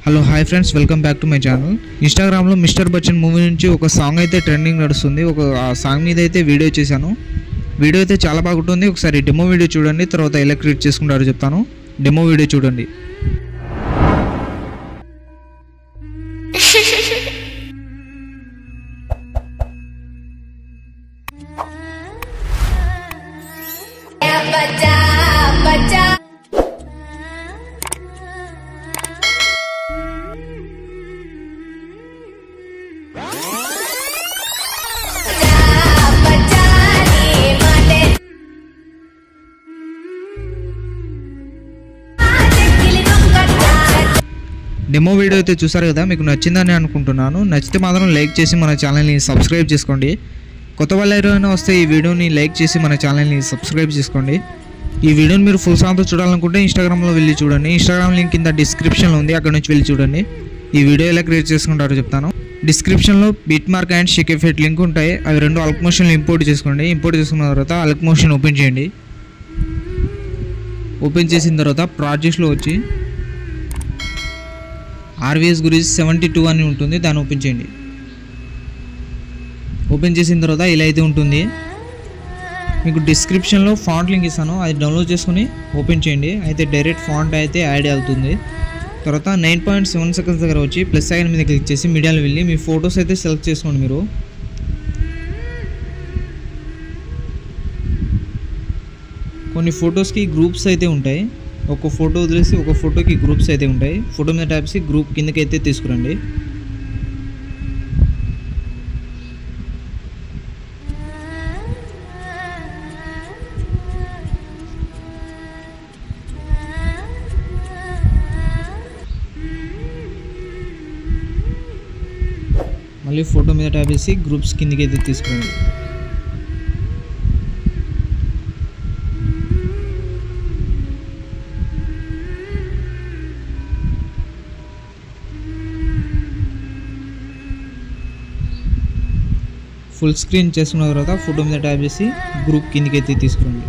Hello hi friends, welcome back to my channel. ఇన్స్టాగ్రామ్లో mister Bachchan movie నుంచి ఒక song అయితే ట్రెండింగ్ నడుస్తుంది. ఆ సాంగ్ మీద అయితే వీడియో చేశాను. వీడియో అయితే చాలా బాగుంటుంది. ఒకసారి డెమో వీడియో చూడండి, తర్వాత ఎలా క్రియేట్ చేసుకుంటారో చెప్తాను. డెమో వీడియో చూడండి. డెమో వీడియో అయితే చూసారు కదా, మీకు నచ్చిందని అనుకుంటున్నాను. నచ్చితే మాత్రం లైక్ చేసి మన ఛానల్ని సబ్స్క్రైబ్ చేసుకోండి. కొత్త వాళ్ళు ఎవరైనా వస్తే ఈ వీడియోని లైక్ చేసి మన ఛానల్ని సబ్స్క్రైబ్ చేసుకోండి. ఈ వీడియోని మీరు ఫుల్ సాంగ్తో చూడాలనుకుంటే ఇన్స్టాగ్రామ్లో వెళ్ళి చూడండి. ఇన్స్టాగ్రామ్ లింక్ కింద డిస్క్రిప్షన్లో ఉంది, అక్కడ నుంచి వెళ్ళి చూడండి. ఈ వీడియో ఎలా క్రియేట్ చేసుకుంటారో చెప్తాను. డిస్క్రిప్షన్లో bit mark and Sheikh effect link ఉంటాయి. అవి రెండు అల్క్ మోషన్లు ఇంపోర్ట్ చేసుకోండి. ఇంపోర్ట్ చేసుకున్న తర్వాత అల్క్ మోషన్ ఓపెన్ చేయండి. ఓపెన్ చేసిన తర్వాత ప్రాజెక్ట్స్లో వచ్చి RVS గురించి 72 అని ఉంటుంది, దాన్ని ఓపెన్ చేయండి. ఓపెన్ చేసిన తర్వాత ఇలా అయితే ఉంటుంది. మీకు డిస్క్రిప్షన్లో ఫాంట్ లింక్ ఇస్తాను, అది డౌన్లోడ్ చేసుకుని ఓపెన్ చేయండి. అయితే డైరెక్ట్ ఫాంట్ అయితే యాడ్ అవుతుంది. తర్వాత 9.7 సెకండ్స్ దగ్గర వచ్చి ప్లస్ ఐకాన్ మీద క్లిక్ చేసి మీడియాలో వెళ్ళి మీ ఫొటోస్ అయితే సెలెక్ట్ చేసుకోండి. మీరు కొన్ని ఫొటోస్కి గ్రూప్స్ అయితే ఉంటాయి. ఒక ఫోటో వదిలేసి ఒక ఫోటోకి గ్రూప్స్ అయితే ఉంటాయి. ఫోటో మీద ట్యాప్ చేసి గ్రూప్ కిందకి అయితే తీసుకురండి. మళ్ళీ ఫోటో మీద ట్యాప్ చేసి గ్రూప్స్ కిందకి అయితే తీసుకురండి. ఫుల్ స్క్రీన్ చేసుకున్న తర్వాత ఫోటో మీద ట్యాప్ చేసి గ్రూప్ కిందకి అయితే తీసుకురండి.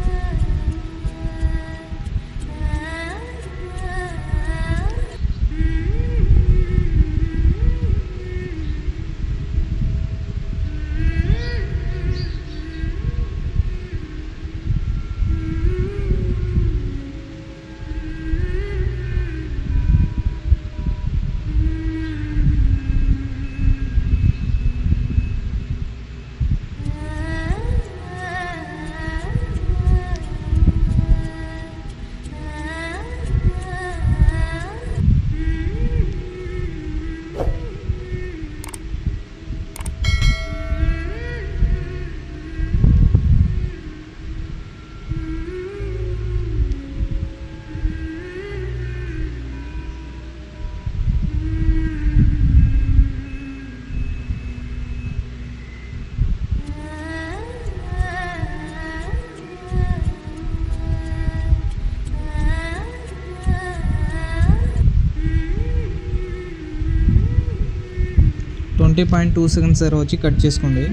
.2 సెకండ్స్ దగ్గర వచ్చి కట్ చేసుకోండి.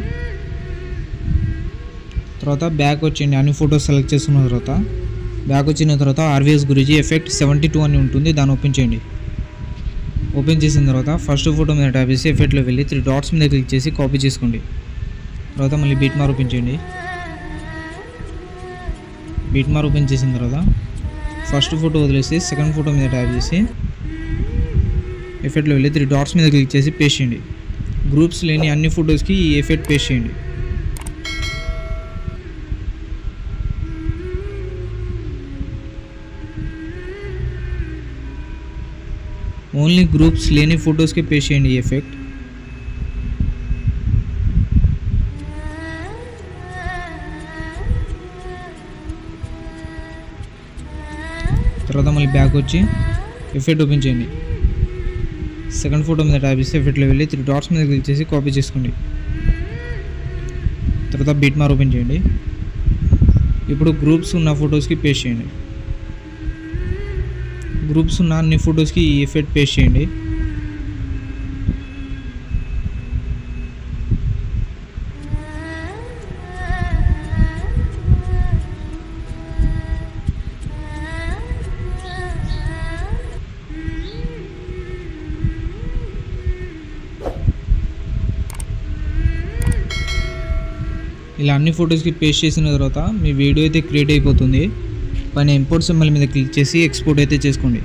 తర్వాత బ్యాక్ వచ్చేయండి. అన్ని ఫొటోస్ సెలెక్ట్ చేసుకున్న తర్వాత బ్యాక్ వచ్చిన తర్వాత RVS గురించి ఎఫెక్ట్ 72 అని ఉంటుంది, దాన్ని ఓపెన్ చేయండి. ఓపెన్ చేసిన తర్వాత ఫస్ట్ ఫోటో మీద ట్యాప్ చేసి ఎఫెక్ట్లో వెళ్ళి 3 డాట్స్ మీద క్లిక్ చేసి కాపీ చేసుకోండి. తర్వాత మళ్ళీ బీట్ మార్క్ ఓపెన్ చేయండి. బీట్ మార్క్ ఓపెన్ చేసిన తర్వాత ఫస్ట్ ఫోటో వదిలేసి సెకండ్ ఫోటో మీద ట్యాప్ చేసి ఎఫెక్ట్లో వెళ్ళి 3 డాట్స్ మీద క్లిక్ చేసి పేస్ట్ చేయండి. గ్రూప్స్ లేని అన్ని ఫొటోస్కి ఈ ఎఫెక్ట్ పేస్ట్ చేయండి. ఓన్లీ గ్రూప్స్ లేని ఫొటోస్కి పేస్ట్ చేయండి ఈ ఎఫెక్ట్. తర్వాత మళ్ళీ బ్యాక్ వచ్చి ఎఫెక్ట్ ఓపెన్ చేయండి. సెకండ్ ఫోటో మీద ట్యాప్ చేసి ఎఫెక్ట్లో వెళ్ళి 3 డాట్స్ మీద క్లిక్ చేసి కాపీ చేసుకోండి. తర్వాత బీట్ మార్క్ ఓపెన్ చేయండి. ఇప్పుడు గ్రూప్స్ ఉన్న ఫొటోస్కి పేస్ట్ చేయండి. గ్రూప్స్ ఉన్న అన్ని ఫొటోస్కి ఈ ఎఫెక్ట్ పేస్ట్ చేయండి. ఇలా అన్ని ఫొటోస్కి పేస్ట్ చేసిన తర్వాత మీ వీడియో అయితే క్రియేట్ అయిపోతుంది. పైన ఇంపోర్ట్ సింబల్ మీద క్లిక్ చేసి ఎక్స్పోర్ట్ అయితే చేసుకోండి.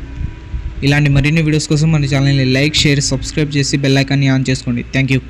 ఇలాంటి మరిన్ని వీడియోస్ కోసం మన ఛానల్ని లైక్, షేర్, సబ్స్క్రైబ్ చేసి బెల్ ఐకాన్ని ఆన్ చేసుకోండి. Thank you.